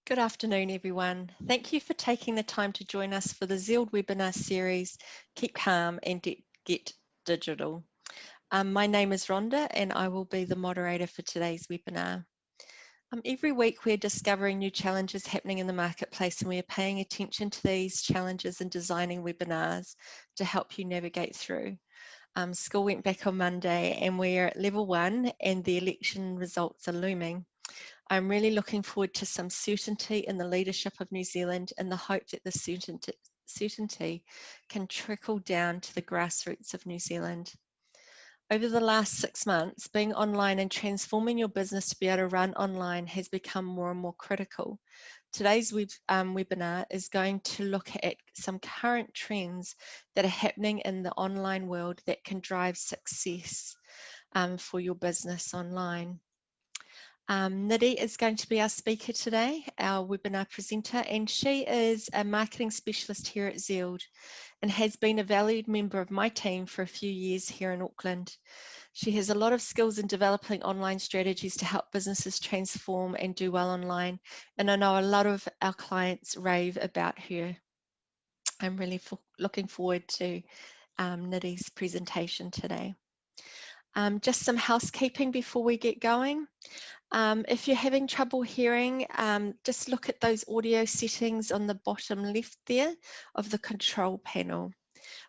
Good afternoon, everyone. Thank you for taking the time to join us for the Zeald webinar series, Keep Calm and Get Digital. My name is Rhonda and I will be the moderator for today's webinar. Every week we're discovering new challenges happening in the marketplace and we are paying attention to these challenges and designing webinars to help you navigate through. School went back on Monday and we're at level 1 and the election results are looming. I'm really looking forward to some certainty in the leadership of New Zealand in the hope that the certainty can trickle down to the grassroots of New Zealand. Over the last 6 months, being online and transforming your business to be able to run online has become more and more critical. Today's webinar is going to look at some current trends that are happening in the online world that can drive success for your business online. Nidhi is going to be our speaker today, our webinar presenter, and she is a marketing specialist here at Zeald and has been a valued member of my team for a few years here in Auckland. She has a lot of skills in developing online strategies to help businesses transform and do well online, and I know a lot of our clients rave about her. I'm really looking forward to Nidhi's presentation today. Just some housekeeping before we get going. If you're having trouble hearing, just look at those audio settings on the bottom left there of the control panel.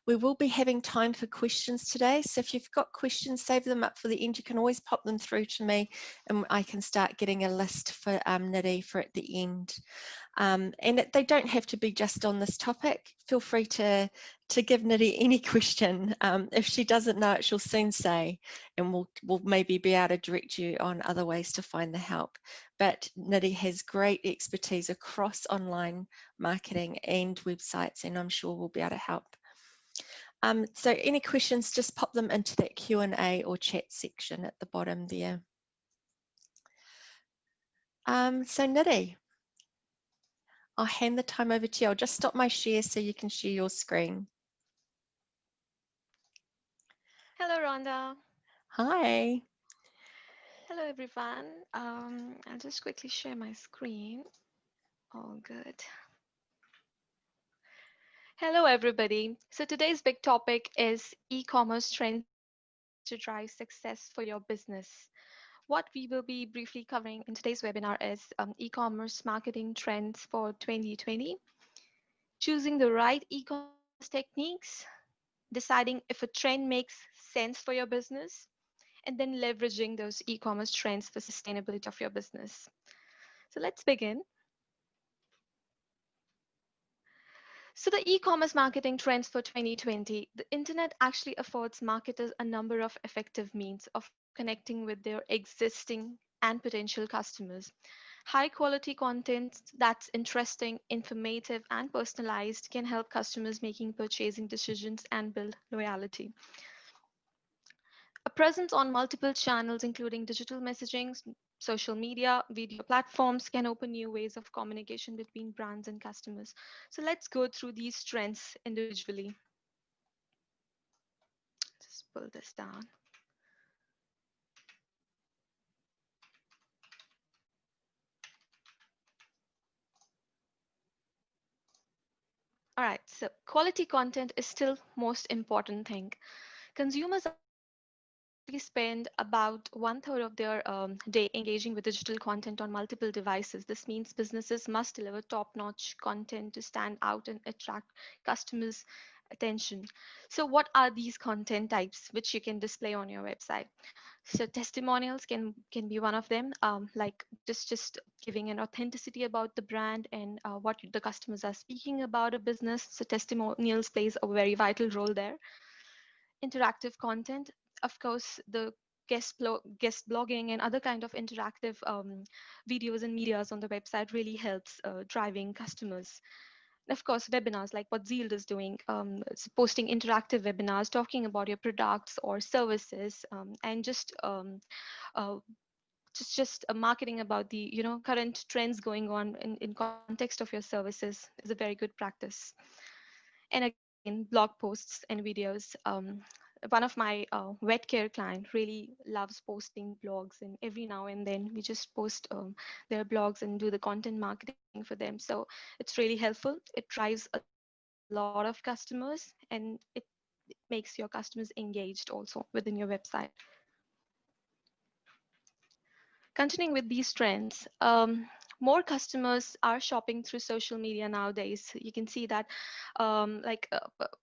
We will be having time for questions today, so if you've got questions, save them up for the end. You can always pop them through to me and I can start getting a list for Nidhi for at the end. And they don't have to be just on this topic. Feel free to give Nidhi any question. If she doesn't know it, she'll soon say, and we'll maybe be able to direct you on other ways to find the help. But Nidhi has great expertise across online marketing and websites, and I'm sure we'll be able to help. So any questions, just pop them into that Q&A or chat section at the bottom there. So Nidhi, I'll hand the time over to you. I'll just stop my share so you can share your screen. Hello, Rhonda. Hi. Hello, everyone. I'll just quickly share my screen. All good. Hello, everybody. So today's big topic is e-commerce trends to drive success for your business. What we will be briefly covering in today's webinar is e-commerce marketing trends for 2020, choosing the right e-commerce techniques, deciding if a trend makes sense for your business, and then leveraging those e-commerce trends for sustainability of your business. So let's begin. So the e-commerce marketing trends for 2020, the internet actually affords marketers a number of effective means of connecting with their existing and potential customers. High quality content that's interesting, informative, and personalized can help customers making purchasing decisions and build loyalty. A presence on multiple channels, including digital messaging, social media, video platforms, can open new ways of communication between brands and customers. So let's go through these trends individually. Just pull this down. All right, so quality content is still most important thing. Consumers spend about 1/3 of their day engaging with digital content on multiple devices. This means businesses must deliver top-notch content to stand out and attract customers' attention. So what are these content types which you can display on your website? So testimonials can be one of them, like just giving an authenticity about the brand and what the customers are speaking about a business. So testimonials plays a very vital role there. Interactive content, of course, the guest blogging and other kind of interactive videos and medias on the website really helps driving customers. And of course, webinars like what Zeald is doing, it's posting interactive webinars talking about your products or services, and uh, marketing about the current trends going on in context of your services is a very good practice. And again, blog posts and videos. one of my vet care client really loves posting blogs, and every now and then we just post their blogs and do the content marketing for them. So it's really helpful. It drives a lot of customers, and it makes your customers engaged also within your website. Continuing with these trends, more customers are shopping through social media nowadays. You can see that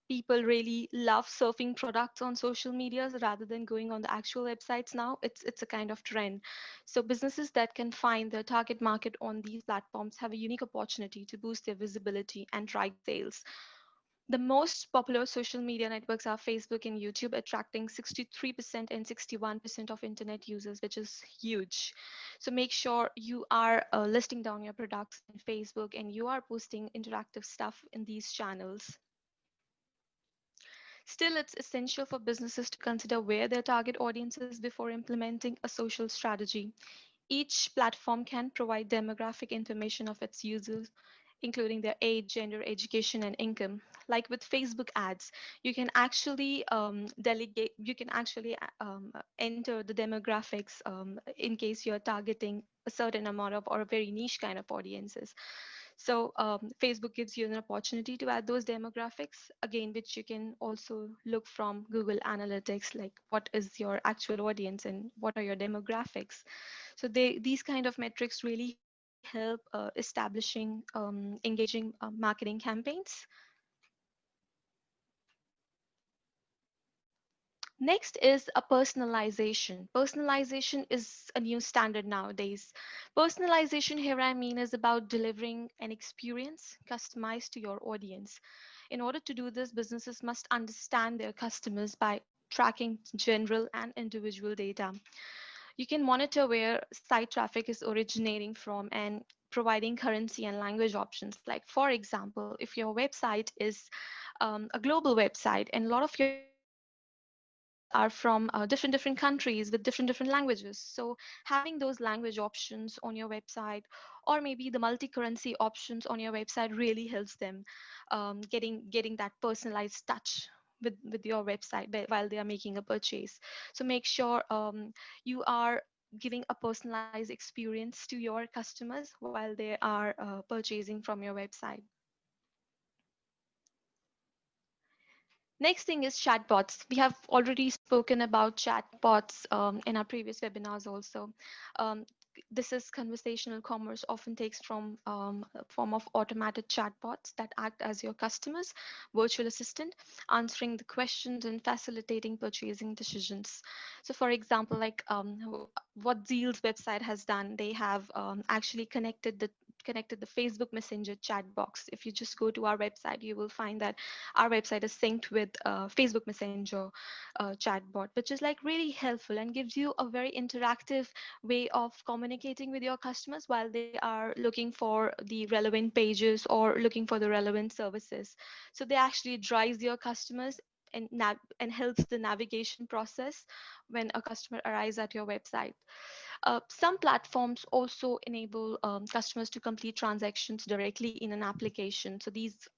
people really love surfing products on social medias rather than going on the actual websites now. It's a kind of trend. So businesses that can find their target market on these platforms have a unique opportunity to boost their visibility and drive sales. The most popular social media networks are Facebook and YouTube, attracting 63% and 61% of internet users, which is huge. So make sure you are listing down your products in Facebook and you are posting interactive stuff in these channels. Still, it's essential for businesses to consider where their target audience is before implementing a social strategy. Each platform can provide demographic information of its users, including their age, gender, education, and income. Like with Facebook ads, you can actually you can actually enter the demographics in case you're targeting a certain amount of or a very niche kind of audiences. So Facebook gives you an opportunity to add those demographics, again, which you can also look from Google Analytics, like what is your actual audience and what are your demographics. So these kind of metrics really help establishing engaging marketing campaigns. Next is a personalization. Personalization is a new standard nowadays. Personalization here I mean is about delivering an experience customized to your audience. In order to do this, businesses must understand their customers by tracking general and individual data. You can monitor where site traffic is originating from and providing currency and language options. Like, for example, if your website is a global website and a lot of your customers are from different countries with different languages, so having those language options on your website, or maybe the multi-currency options on your website, really helps them getting that personalized touch with your website while they are making a purchase. So make sure you are giving a personalized experience to your customers while they are purchasing from your website. Next thing is chatbots. We have already spoken about chatbots in our previous webinars also. Um, this is conversational commerce, often takes from a form of automated chatbots that act as your customer's virtual assistant, answering the questions and facilitating purchasing decisions. So for example, like what Zeald's website has done, they have actually connected the Facebook Messenger chat box. If you just go to our website, you will find that our website is synced with Facebook Messenger chatbot, which is like really helpful and gives you a very interactive way of communicating with your customers while they are looking for the relevant pages or looking for the relevant services. So they actually drives your customers and helps the navigation process when a customer arrives at your website. Some platforms also enable customers to complete transactions directly in an application. So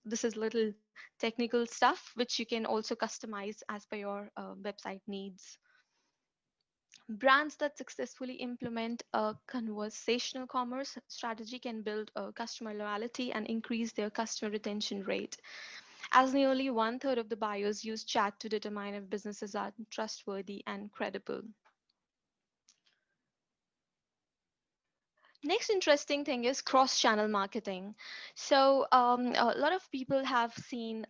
this is little technical stuff which you can also customize as per your website needs. Brands that successfully implement a conversational commerce strategy can build customer loyalty and increase their customer retention rate, as nearly one third of the buyers use chat to determine if businesses are trustworthy and credible. Next interesting thing is cross-channel marketing. So a lot of people have seen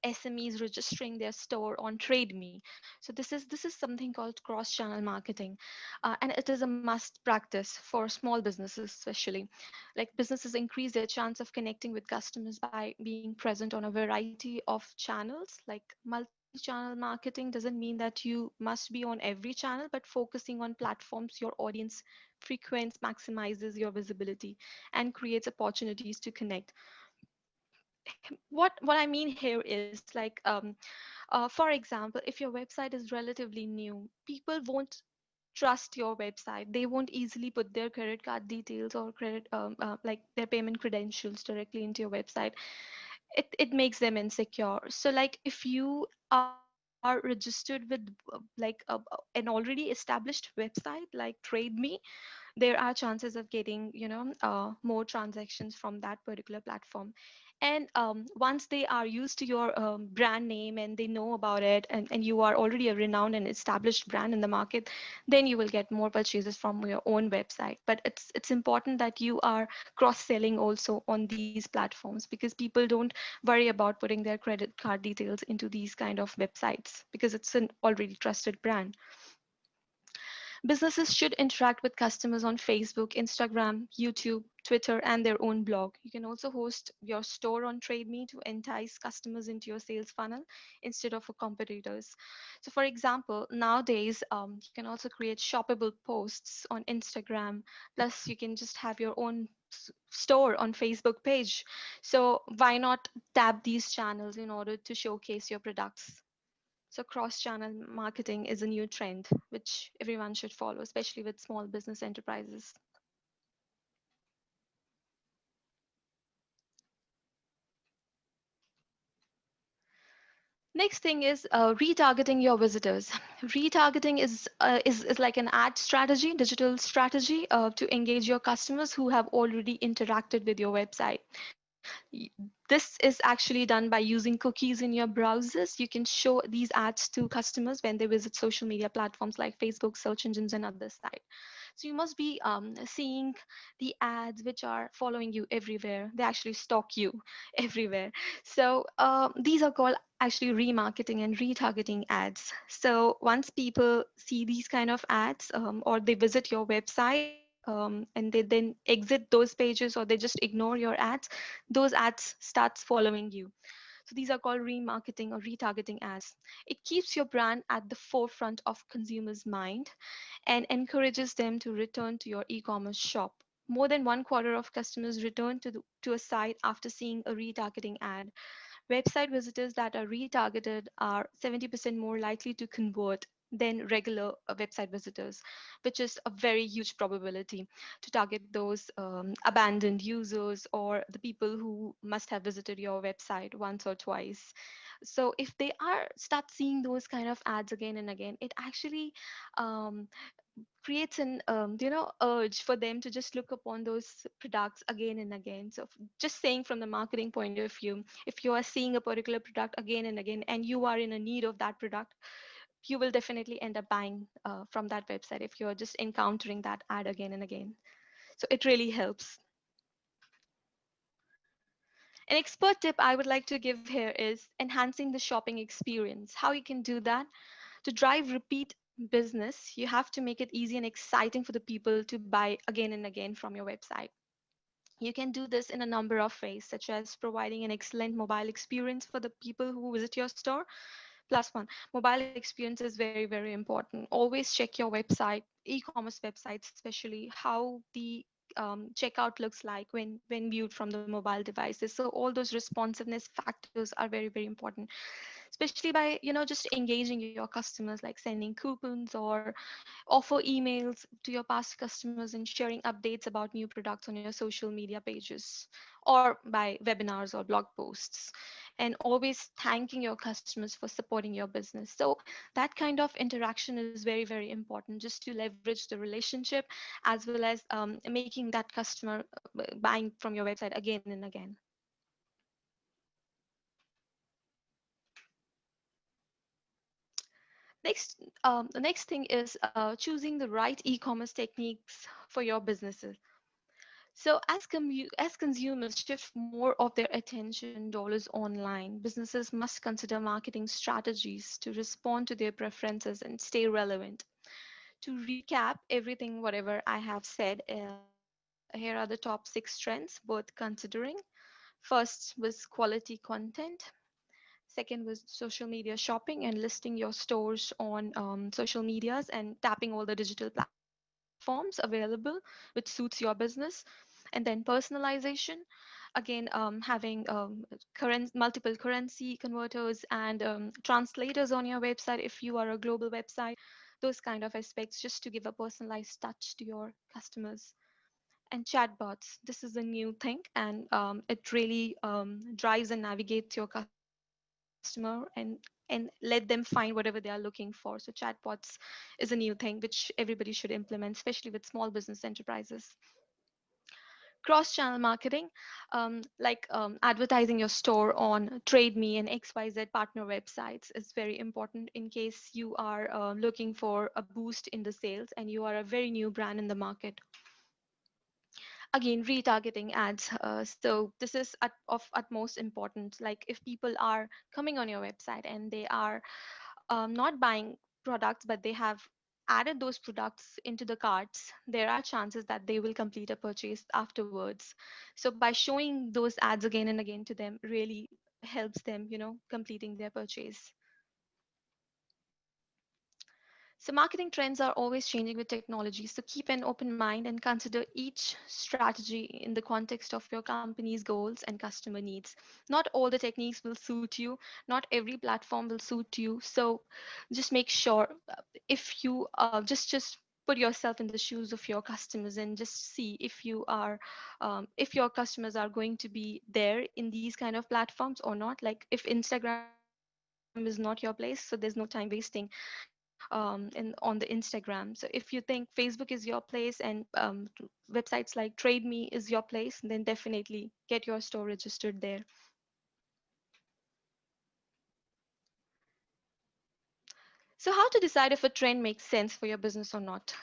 SMEs registering their store on Trademe. So this is something called cross-channel marketing, and it is a must practice for small businesses, especially. Like businesses increase their chance of connecting with customers by being present on a variety of channels. Like multi-channel marketing doesn't mean that you must be on every channel, but focusing on platforms your audience frequents maximizes your visibility and creates opportunities to connect. What I mean here is like for example, if your website is relatively new, people won't trust your website. They won't easily put their credit card details or credit like their payment credentials directly into your website. It makes them insecure. So like if you are are registered with like an already established website like TradeMe, there are chances of getting more transactions from that particular platform. And once they are used to your brand name and they know about it, and you are already a renowned and established brand in the market, then you will get more purchases from your own website. But it's important that you are cross selling also on these platforms, because people don't worry about putting their credit card details into these kind of websites because it's an already trusted brand. Businesses should interact with customers on Facebook, Instagram, YouTube, Twitter, and their own blog. You can also host your store on TradeMe to entice customers into your sales funnel instead of for competitors. So, for example, nowadays you can also create shoppable posts on Instagram. Plus, you can just have your own store on Facebook page. So, why not tap these channels in order to showcase your products? So cross-channel marketing is a new trend which everyone should follow, especially with small business enterprises. Next thing is retargeting your visitors. Retargeting is like an ad strategy, digital strategy to engage your customers who have already interacted with your website. This is actually done by using cookies in your browsers. You can show these ads to customers when they visit social media platforms like Facebook, search engines, and other sites. So you must be seeing the ads which are following you everywhere. They actually stalk you everywhere. So these are called actually remarketing and retargeting ads. So once people see these kind of ads or they visit your website and they then exit those pages or they just ignore your ads, those ads starts following you. So these are called remarketing or retargeting ads. It keeps your brand at the forefront of consumers' mind and encourages them to return to your e-commerce shop. More than one quarter of customers return to a site after seeing a retargeting ad. Website visitors that are retargeted are 70% more likely to convert than regular website visitors, which is a very huge probability to target those abandoned users or the people who must have visited your website once or twice. So if they are start seeing those kind of ads again and again, it actually um, creates an urge for them to just look upon those products again and again. So just saying from the marketing point of view, if you are seeing a particular product again and again and you are in a need of that product, you will definitely end up buying from that website if you're just encountering that ad again and again. So it really helps. An expert tip I would like to give here is enhancing the shopping experience. How you can do that: to drive repeat business, you have to make it easy and exciting for the people to buy again and again from your website. You can do this in a number of ways, such as providing an excellent mobile experience for the people who visit your store. Plus one, mobile experience is very, very important. Always check your website, e-commerce websites, especially how the checkout looks like when viewed from the mobile devices. So all those responsiveness factors are very, very important, especially by just engaging your customers, like sending coupons or offer emails to your past customers and sharing updates about new products on your social media pages or by webinars or blog posts, and always thanking your customers for supporting your business. So that kind of interaction is very, very important, just to leverage the relationship as well as making that customer buying from your website again and again. The next thing is choosing the right e-commerce techniques for your businesses. So as consumers shift more of their attention dollars online, businesses must consider marketing strategies to respond to their preferences and stay relevant. To recap everything, whatever I have said, here are the top 6 trends worth considering. First was quality content. Second was social media shopping and listing your stores on social medias and tapping all the digital platforms available which suits your business. And then personalization, again having multiple currency converters and translators on your website if you are a global website, those kind of aspects just to give a personalized touch to your customers. And chatbots, this is a new thing, and it really drives and navigates your customer and helps and let them find whatever they are looking for. So chatbots is a new thing which everybody should implement, especially with small business enterprises. Cross-channel marketing, advertising your store on Trademe and XYZ partner websites, is very important in case you are looking for a boost in the sales and you are a very new brand in the market. Again, retargeting ads. So this is of utmost importance. Like if people are coming on your website and they are not buying products, but they have added those products into the carts, there are chances that they will complete a purchase afterwards. So by showing those ads again and again to them really helps them, completing their purchase. So marketing trends are always changing with technology. So keep an open mind and consider each strategy in the context of your company's goals and customer needs. Not all the techniques will suit you. Not every platform will suit you. So just make sure if you just put yourself in the shoes of your customers and just see if your customers are going to be there in these kind of platforms or not. Like if Instagram is not your place, so there's no time wasting on the Instagram. So if you think Facebook is your place and websites like TradeMe is your place, then definitely get your store registered there. So how to decide if a trend makes sense for your business or not?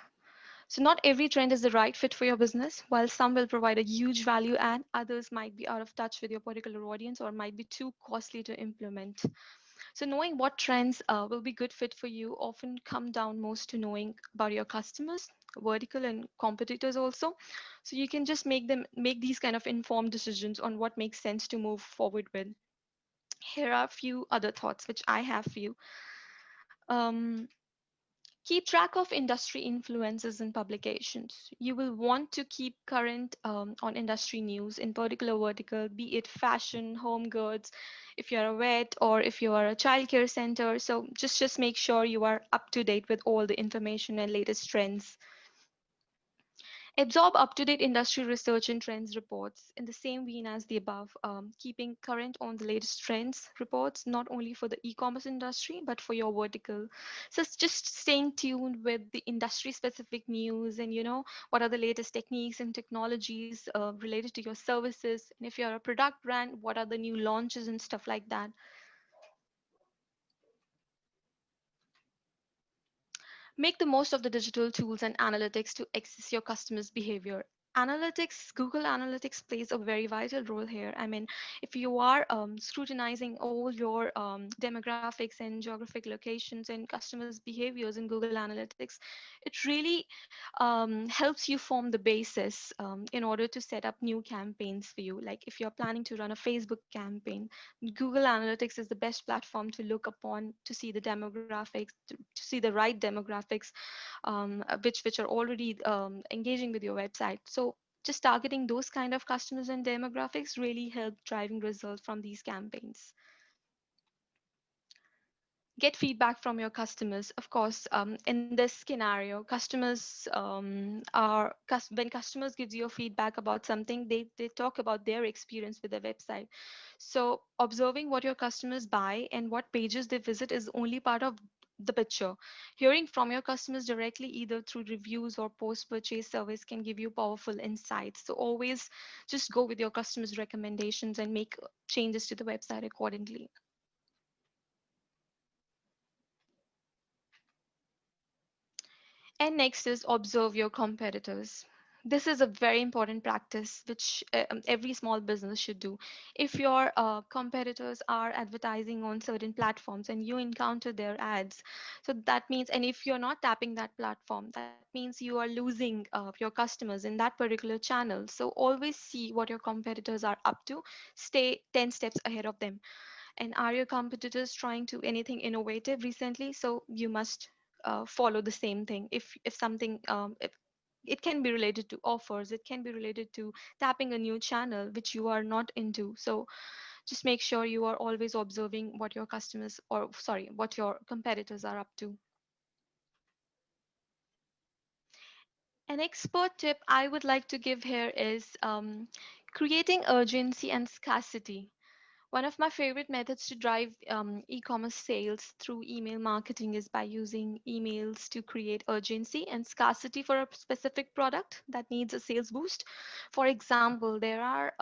So not every trend is the right fit for your business. While some will provide a huge value add, others might be out of touch with your particular audience or might be too costly to implement. So knowing what trends will be good fit for you often come down most to knowing about your customers, vertical and competitors also. So you can just make these kind of informed decisions on what makes sense to move forward with. Here are a few other thoughts which I have for you. Um, Keep track of industry influences and publications. You will want to keep current on industry news in particular vertical, be it fashion, home goods, if you're a vet or if you are a childcare center. So just make sure you are up to date with all the information and latest trends. Absorb up-to-date industry research and trends reports in the same vein as the above, keeping current on the latest trends reports, not only for the e-commerce industry, but for your vertical. So it's just staying tuned with the industry-specific news and, what are the latest techniques and technologies related to your services. And if you're a product brand, what are the new launches and stuff like that. Make the most of the digital tools and analytics to access your customers' behavior. Analytics, Google Analytics plays a very vital role here. I mean, if you are scrutinizing all your demographics and geographic locations and customers' behaviors in Google Analytics, it really helps you form the basis in order to set up new campaigns for you. Like if you're planning to run a Facebook campaign, Google Analytics is the best platform to look upon to see the demographics, to see the right demographics, which are already engaging with your website. So just targeting those kind of customers and demographics really help driving results from these campaigns. Get feedback from your customers. Of course, in this scenario, when customers gives you a feedback about something, they talk about their experience with the website. So observing what your customers buy and what pages they visit is only part of the picture. Hearing from your customers directly, either through reviews or post-purchase surveys, can give you powerful insights. So always just go with your customers' recommendations and make changes to the website accordingly. And next is observe your competitors. This is a very important practice which every small business should do. If your competitors are advertising on certain platforms and you encounter their ads, so that means, and if you're not tapping that platform, that means you are losing your customers in that particular channel. So always see what your competitors are up to, stay 10 steps ahead of them. And are your competitors trying to anything innovative recently? So you must follow the same thing. If something if it can be related to offers, it can be related to tapping a new channel which you are not into. So just make sure you are always observing what your customers, or sorry, what your competitors are up to. An expert tip I would like to give here is creating urgency and scarcity. One of my favorite methods to drive e-commerce sales through email marketing is by using emails to create urgency and scarcity for a specific product that needs a sales boost. For example, there are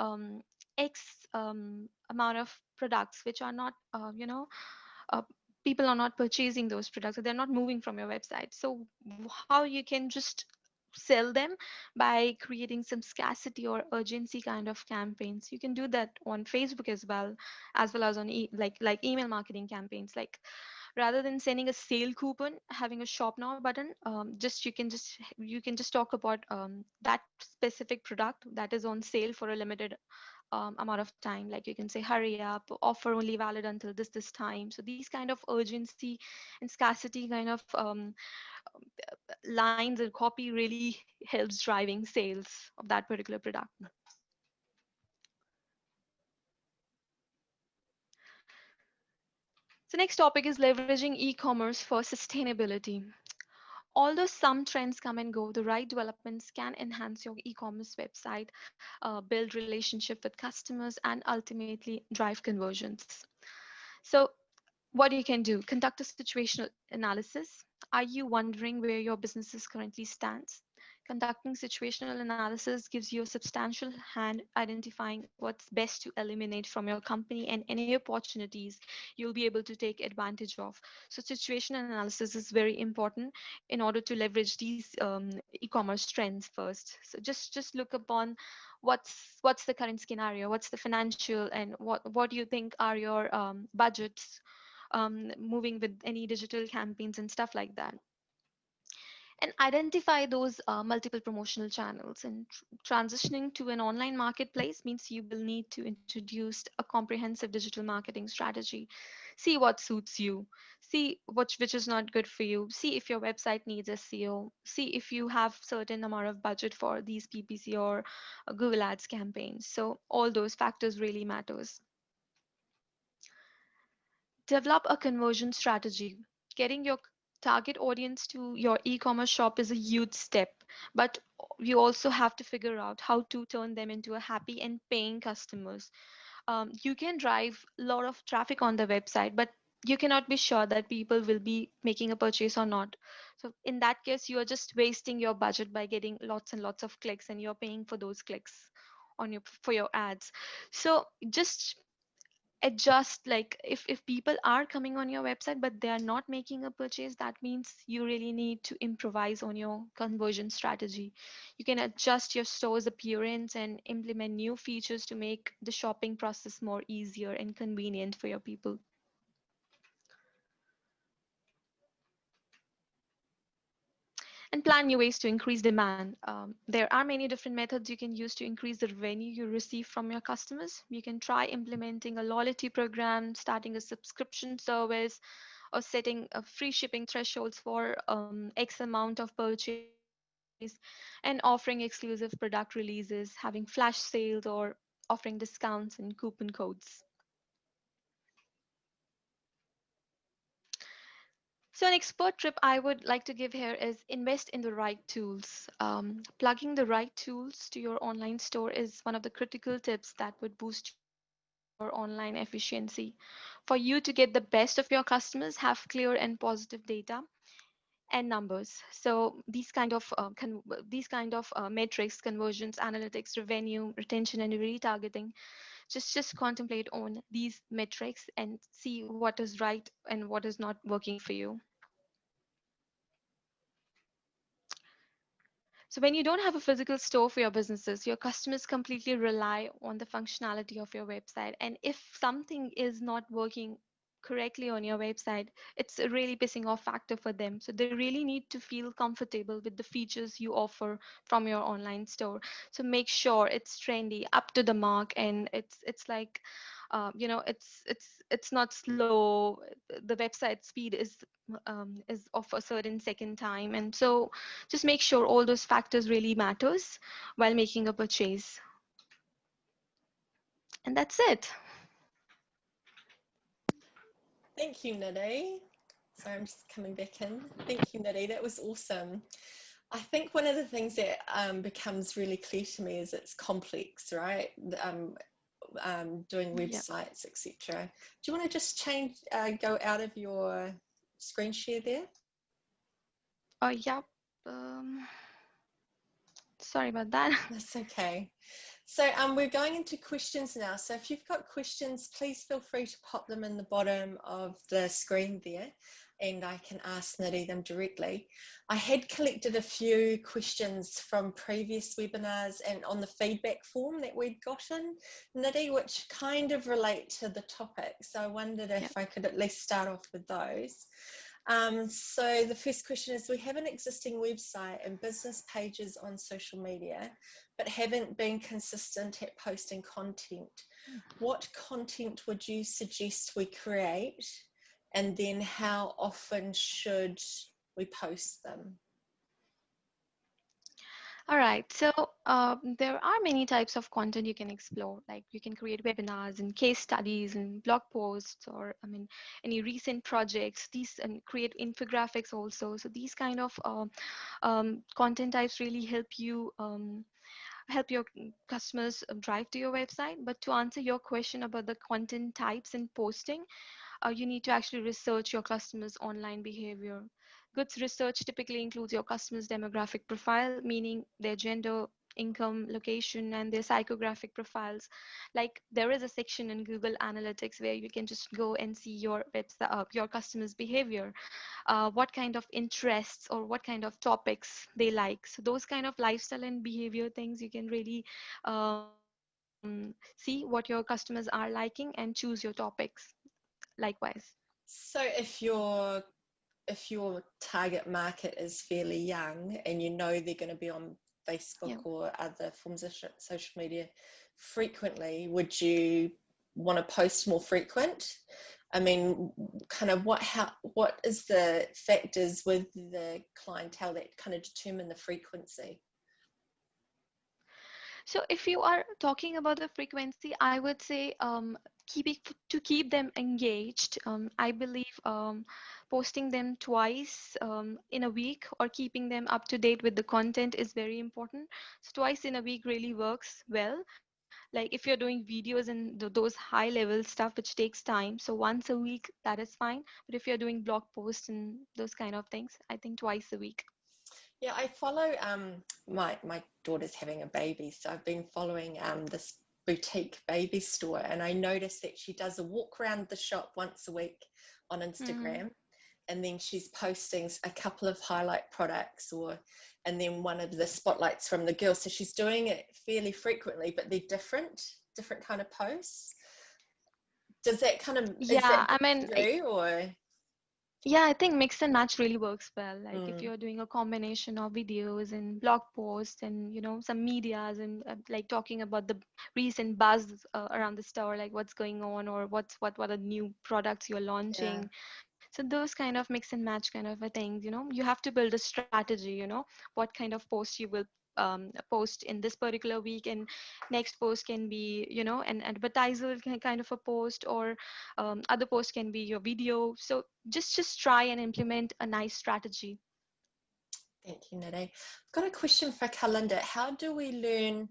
X amount of products which are not, uh, people are not purchasing those products, so they're not moving from your website. So how you can just sell them by creating some scarcity or urgency kind of campaigns. You can do that on Facebook as well as on like email marketing campaigns. Like rather than sending a sale coupon, having a shop now button, just you can just talk about that specific product that is on sale for a limited amount of time. Like you can say hurry up, offer only valid until this time. So these kind of urgency and scarcity kind of lines and copy really helps driving sales of that particular product. So next topic is leveraging e-commerce for sustainability. Although some trends come and go, the right developments can enhance your e-commerce website, build relationship with customers, and ultimately drive conversions. So what you can do, conduct a situational analysis. Are you wondering where your business currently stands? Conducting situational analysis gives you a substantial hand identifying what's best to eliminate from your company and any opportunities you'll be able to take advantage of. So situational analysis is very important in order to leverage these e-commerce trends first. So just look upon what's the current scenario, what's the financial, and what do you think are your budgets moving with any digital campaigns and stuff like that, and identify those multiple promotional channels. And transitioning to an online marketplace means you will need to introduce a comprehensive digital marketing strategy. See what suits you, see which is not good for you, see if your website needs SEO, see if you have certain amount of budget for these PPC or Google Ads campaigns. So all those factors really matters. Develop a conversion strategy. Getting your target audience to your e-commerce shop is a huge step, but you also have to figure out how to turn them into a happy and paying customers. You can drive a lot of traffic on the website, but you cannot be sure that people will be making a purchase or not. So in that case, you are just wasting your budget by getting lots and lots of clicks, and you're paying for those clicks on your for your ads. So just adjust, like if people are coming on your website but they are not making a purchase, that means you really need to improvise on your conversion strategy. You can adjust your store's appearance and implement new features to make the shopping process more easier and convenient for your people. And plan new ways to increase demand. There are many different methods you can use to increase the revenue you receive from your customers. You can try implementing a loyalty program, starting a subscription service, or setting a free shipping thresholds for X amount of purchase, and offering exclusive product releases, having flash sales, or offering discounts and coupon codes. So an expert tip I would like to give here is invest in the right tools. Plugging the right tools to your online store is one of the critical tips that would boost your online efficiency. For you to get the best of your customers, have clear and positive data and numbers. So these kind of metrics, conversions, analytics, revenue, retention, and retargeting, just contemplate on these metrics and see what is right and what is not working for you. So when you don't have a physical store for your businesses, your customers completely rely on the functionality of your website. And if something is not working correctly on your website, it's a really pissing off factor for them. So they really need to feel comfortable with the features you offer from your online store. So make sure it's trendy, up to the mark, and it's like it's not slow. The website speed is of a certain second time, and so just make sure all those factors really matters while making a purchase. And that's it. Thank you, Nidhi. Sorry, I'm just coming back in. Thank you, Nidhi. That was awesome. I think one of the things that becomes really clear to me is it's complex, right? doing Yeah. websites, etc. Do you want to just go out of your screen share there? Yeah. Um, Sorry about that. That's okay. So we're going into questions now. So if you've got questions, please feel free to pop them in the bottom of the screen there, and I can ask Nidhi them directly. I had collected a few questions from previous webinars and on the feedback form that we'd gotten, Nidhi, which kind of relate to the topic. So I wondered Yeah. if I could at least start off with those. So the first question is, we have an existing website and business pages on social media, but haven't been consistent at posting content. What content would you suggest we create? And then how often should we post them? All right. So there are many types of content you can explore. Like you can create webinars and case studies and blog posts, or I mean, any recent projects. These and create infographics also. So these kind of content types really help your customers drive to your website. But to answer your question about the content types and posting, you need to actually research your customers' online behavior. Good research typically includes your customers' demographic profile, meaning their gender, income, location, and their psychographic profiles. Like there is a section in Google Analytics where you can just go and see your website, your customers' behavior, what kind of interests or what kind of topics they like. So those kind of lifestyle and behavior things you can really see what your customers are liking and choose your topics likewise. So if your target market is fairly young and you know they're going to be on Facebook Yeah. or other forms of social media frequently, would you want to post more frequent? I mean, kind of what is the factors with the clientele that kind of determine the frequency? So if you are talking about the frequency, I would say to keep them engaged, I believe posting them twice in a week or keeping them up to date with the content is very important. So twice in a week really works well. Like if you're doing videos and those high level stuff which takes time, so once a week that is fine. But if you're doing blog posts and those kind of things, I think twice a week. Yeah, I follow my daughter's having a baby, so I've been following this boutique baby store, and I noticed that she does a walk around the shop once a week on Mm. Instagram, and then she's posting a couple of highlight products and then one of the spotlights from the girls. So she's doing it fairly frequently, but they're different kind of posts. Does that is Yeah, that I good mean, for you or? yeah, I think mix and match really works well. Like if Mm, you're doing a combination of videos and blog posts and some medias and like talking about the recent buzz around the store, like what's going on or what are new products you're yeah. launching. So those kind of mix and match kind of a things, you have to build a strategy, what kind of post you will post in this particular week, and next post can be, an advertiser kind of a post, or other post can be your video. So just try and implement a nice strategy. Thank you, Nidhi. I've got a question for Kalinda. How do we learn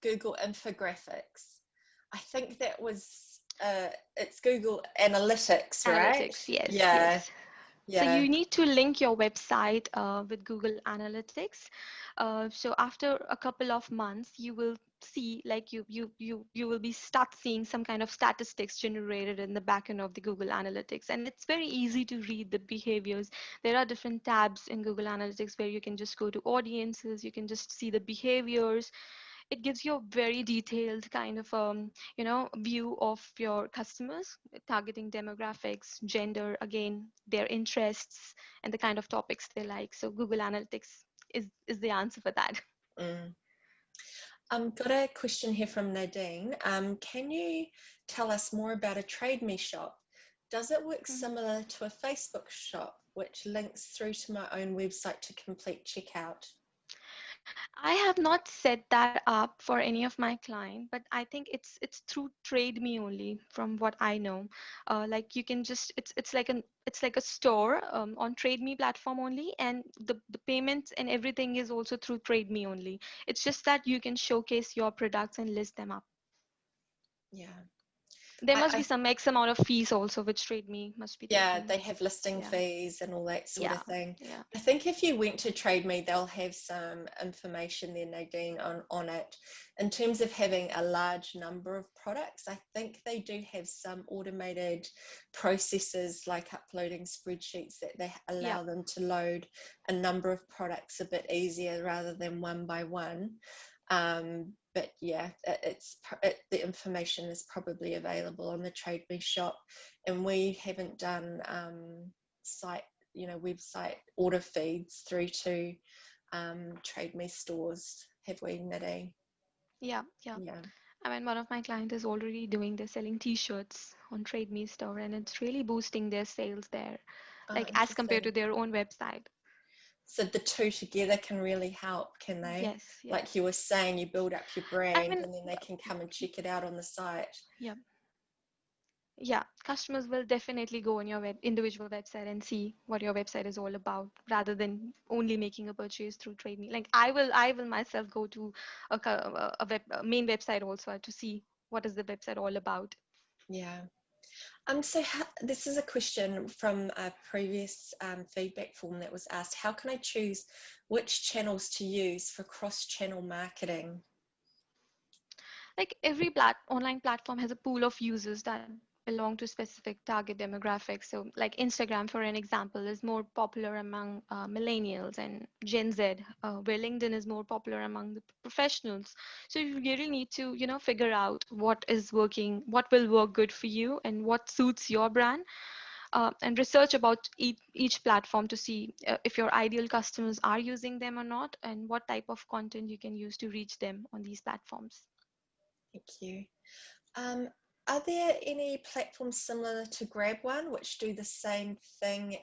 Google infographics? I think that was, it's Google Analytics, right? Analytics, yes, Yeah, yes. So yeah, you need to link your website with Google Analytics. So after a couple of months, you will see, like you will be start seeing some kind of statistics generated in the backend of the Google Analytics, and it's very easy to read the behaviors. There are different tabs in Google Analytics where you can just go to audiences, you can just see the behaviors. It gives you a very detailed kind of view of your customers, targeting demographics, gender, again, their interests, and the kind of topics they like. So Google Analytics is the answer for that. mm. Got a question here from Nadine. Can you tell us more about a Trademe shop? Does it work Mhm. similar to a Facebook shop, which links through to my own website to complete checkout? I have not set that up for any of my client, but I think it's through TradeMe only, from what I know. Like you can just it's like a store on TradeMe platform only, and the payments and everything is also through TradeMe only. It's just that you can showcase your products and list them up. Yeah. There must be I some X amount of fees also, which Trademe must be Yeah, taking. they have listing Yeah, fees and all that sort of yeah, thing. yeah, I think if you went to Trademe, they'll have some information there, Nadine, on it. In terms of having a large number of products, I think they do have some automated processes like uploading spreadsheets that they yeah, allow them to load a number of products a bit easier rather than one by one. But yeah, the information is probably available on the Trademe shop, and we haven't done website order feeds through to Trademe stores, have we, Nidhi? yeah, yeah. Yeah. I mean, one of my clients is already doing, they're selling t-shirts on Trademe Store, and it's really boosting their sales there, Oh, like as compared interesting. to their own website. So the two together can really help, can they? Yes, Like yes. you were saying, you build up your I brand mean, and then they can come and check it out on the site. yeah, yeah. Customers will definitely go on your individual website and see what your website is all about, rather than only making a purchase through TradeMe. Like I will myself go to a main website also to see what is the website all about. Yeah. So this is a question from a previous feedback form that was asked. How can I choose which channels to use for cross-channel marketing? Like every online platform has a pool of users that belong to specific target demographics. So like Instagram, for an example, is more popular among millennials and Gen Z, where LinkedIn is more popular among the professionals. So you really need to, figure out what is working, what will work good for you, and what suits your brand. And research about each platform to see if your ideal customers are using them or not, and what type of content you can use to reach them on these platforms. Thank you. Um, are there any platforms similar to Grab One which do the same thing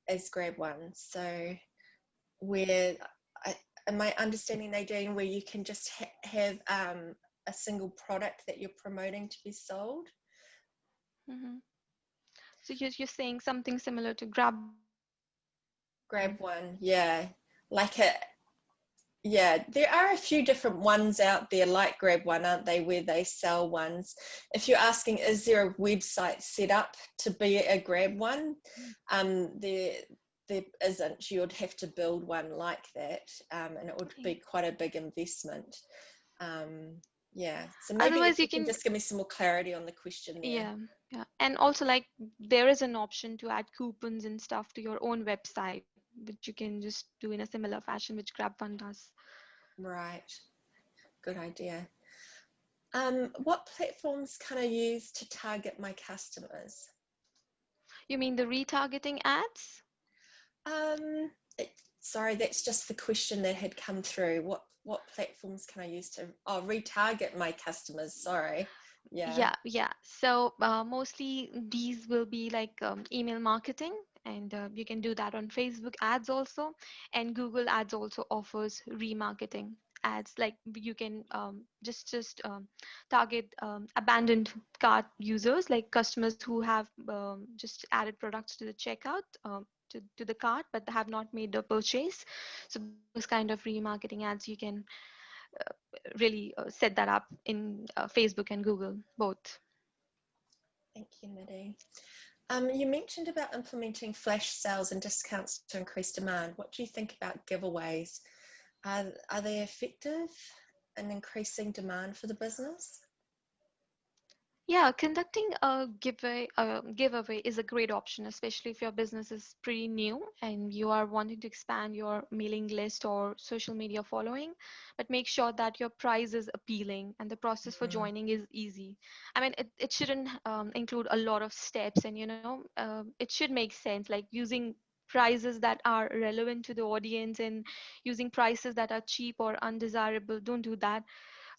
as Grab One? So where, I, am I understanding, Nadine, where you can just have a single product that you're promoting to be sold? Mhm. So you're saying something similar to Grab One. Grab One, yeah. Like a, Yeah, there are a few different ones out there like Grab One, aren't they, where they sell ones. If you're asking, is there a website set up to be a Grab One? There isn't. You'd have to build one like that, and it would Okay. be quite a big investment. Yeah, so maybe if Otherwise, you you can can, just give me some more clarity on the question there. yeah, yeah. And also, like, there is an option to add coupons and stuff to your own website, which you can just do in a similar fashion, which Grab One does. Right, good idea. What platforms can I use to target my customers? You mean the retargeting ads? Um, Sorry, that's just the question that had come through. What platforms can I use to retarget my customers? Sorry. Yeah. Yeah, yeah. So mostly these will be like email marketing, and you can do that on Facebook ads also, and Google Ads also offers remarketing ads. Like you can just target abandoned cart users, like customers who have just added products to the checkout. To the cart, but they have not made the purchase. So those kind of remarketing ads, you can really set that up in Facebook and Google both. Thank you, Nidhi. You mentioned about implementing flash sales and discounts to increase demand. What do you think about giveaways? Are they effective in increasing demand for the business? Yeah, conducting a giveaway is a great option, especially if your business is pretty new and you are wanting to expand your mailing list or social media following. But make sure that your price is appealing and the process for Mm. joining is easy. I mean, it shouldn't include a lot of steps, and it should make sense, like using prices that are relevant to the audience and using prices that are cheap or undesirable. Don't do that.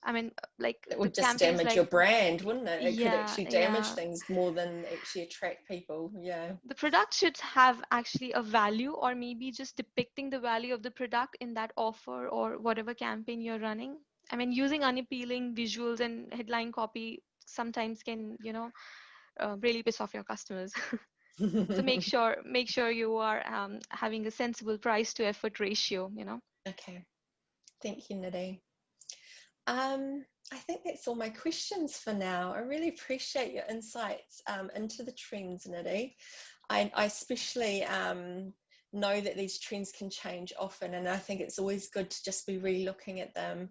I mean, like It the would just campaigns, damage like, your brand, wouldn't it? It could yeah, actually damage yeah. things more than actually attract people. Yeah. The product should have actually a value, or maybe just depicting the value of the product in that offer or whatever campaign you're running. I mean, using unappealing visuals and headline copy sometimes can, really piss off your customers. So make sure you are having a sensible price to effort ratio. Okay. Thank you, Nidhi. I think that's all my questions for now. I really appreciate your insights into the trends, Nidhi. I especially know that these trends can change often, and I think it's always good to just be re-looking at them.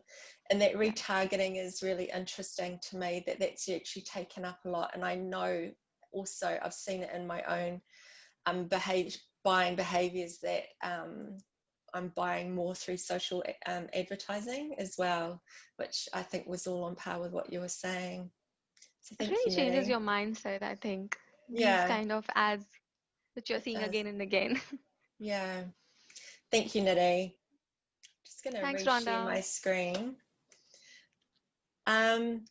And that Yeah. retargeting is really interesting to me, that that's actually taken up a lot. And I know also I've seen it in my own buying behaviors that I'm buying more through social advertising as well, which I think was all on par with what you were saying. So It thank really you, changes Nidhi. your mindset, I think. These Yeah, kind of ads that you're it seeing does. again and again. Yeah. Thank you, Nidhi. Just going to Thanks, reshare my Rhonda. screen. Um,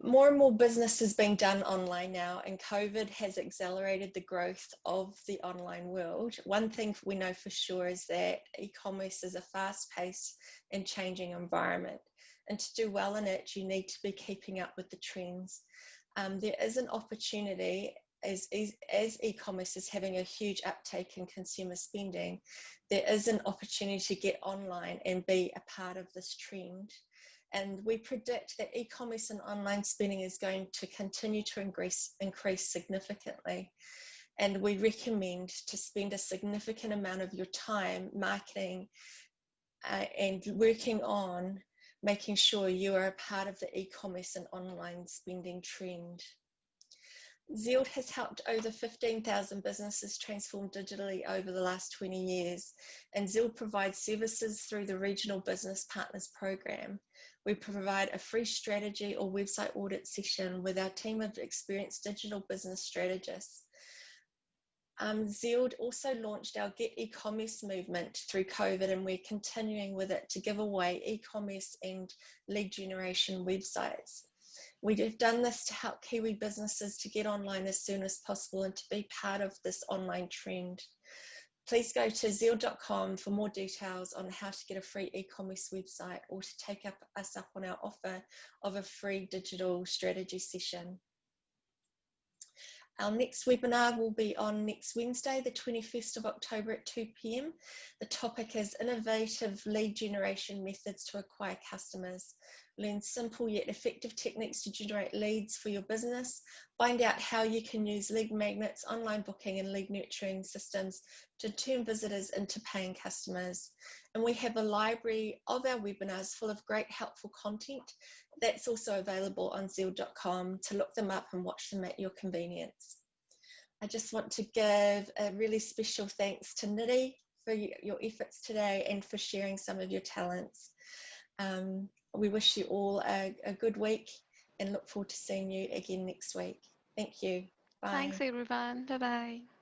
more and more business is being done online now, and COVID has accelerated the growth of the online world. One thing we know for sure is that e-commerce is a fast-paced and changing environment. And to do well in it, you need to be keeping up with the trends. There is an opportunity as e-commerce is having a huge uptake in consumer spending, there is an opportunity to get online and be a part of this trend. And we predict that e-commerce and online spending is going to continue to increase significantly. And we recommend to spend a significant amount of your time marketing and working on making sure you are a part of the e-commerce and online spending trend. Zeald has helped over 15,000 businesses transform digitally over the last 20 years, and Zeald provides services through the Regional Business Partners Program. We provide a free strategy or website audit session with our team of experienced digital business strategists. Zeald also launched our Get E-commerce movement through COVID, and we're continuing with it to give away e-commerce and lead generation websites. We have done this to help Kiwi businesses to get online as soon as possible and to be part of this online trend. Please go to zeald.com for more details on how to get a free e-commerce website or to take us up on our offer of a free digital strategy session. Our next webinar will be on next Wednesday, the 21st of October at 2 p.m. The topic is innovative lead generation methods to acquire customers. Learn simple yet effective techniques to generate leads for your business. Find out how you can use lead magnets, online booking and lead nurturing systems to turn visitors into paying customers. And we have a library of our webinars full of great helpful content that's also available on zeald.com to look them up and watch them at your convenience. I just want to give a really special thanks to Nidhi for your efforts today and for sharing some of your talents. We wish you all a good week and look forward to seeing you again next week. Thank you. Bye. Thanks, everyone. Bye-bye.